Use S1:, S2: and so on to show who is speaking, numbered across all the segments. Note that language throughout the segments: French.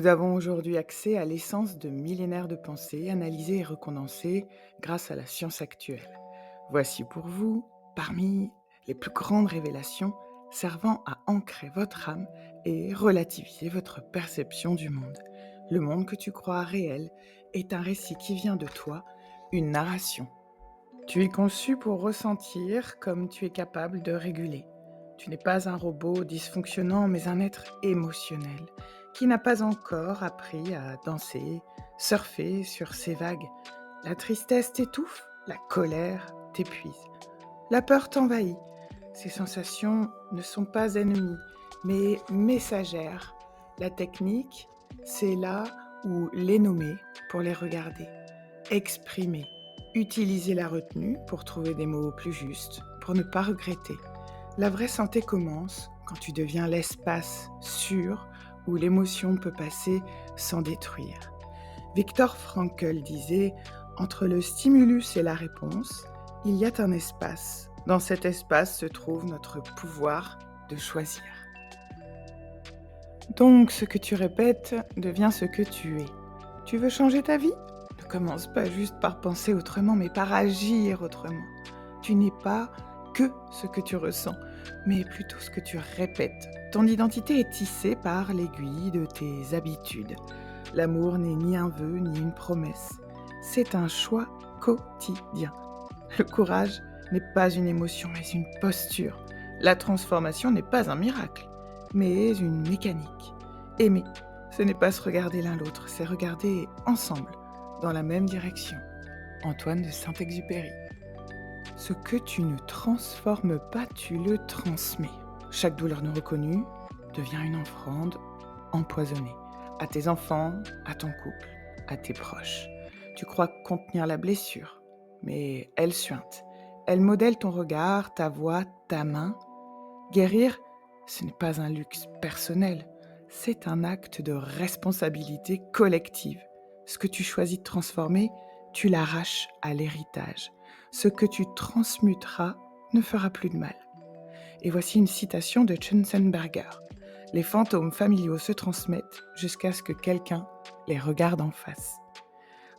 S1: Nous avons aujourd'hui accès à l'essence de millénaires de pensées, analysées et recondensées grâce à la science actuelle. Voici pour vous, parmi les plus grandes révélations servant à ancrer votre âme et relativiser votre perception du monde. Le monde que tu crois réel est un récit qui vient de toi, une narration. Tu es conçu pour ressentir comme tu es capable de réguler. Tu n'es pas un robot dysfonctionnant, mais un être émotionnel qui n'a pas encore appris à danser, surfer sur ces vagues. La tristesse t'étouffe, la colère t'épuise, la peur t'envahit. Ces sensations ne sont pas ennemies, mais messagères. La technique, c'est là où les nommer pour les regarder, exprimer, utiliser la retenue pour trouver des mots plus justes, pour ne pas regretter. La vraie santé commence quand tu deviens l'espace sûr où l'émotion peut passer sans détruire. Viktor Frankl disait: entre le stimulus et la réponse, il y a un espace. Dans cet espace se trouve notre pouvoir de choisir. Donc, ce que tu répètes devient ce que tu es. Tu veux changer ta vie? Ne commence pas juste par penser autrement, mais par agir autrement. Tu n'es pas que ce que tu ressens, mais plutôt ce que tu répètes. Ton identité est tissée par l'aiguille de tes habitudes. L'amour n'est ni un vœu ni une promesse. C'est un choix quotidien. Le courage n'est pas une émotion, mais une posture. La transformation n'est pas un miracle, mais une mécanique. Aimer, ce n'est pas se regarder l'un l'autre, c'est regarder ensemble, dans la même direction. Antoine de Saint-Exupéry. Ce que tu ne transformes pas, tu le transmets. Chaque douleur non reconnue devient une offrande empoisonnée. À tes enfants, à ton couple, à tes proches. Tu crois contenir la blessure, mais elle suinte. Elle modèle ton regard, ta voix, ta main. Guérir, ce n'est pas un luxe personnel, c'est un acte de responsabilité collective. Ce que tu choisis de transformer, tu l'arraches à l'héritage. Ce que tu transmuteras ne fera plus de mal. Et voici une citation de Schönzenberger. Les fantômes familiaux se transmettent jusqu'à ce que quelqu'un les regarde en face.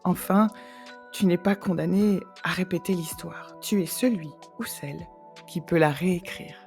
S1: Enfin, tu n'es pas condamné à répéter l'histoire. Tu es celui ou celle qui peut la réécrire.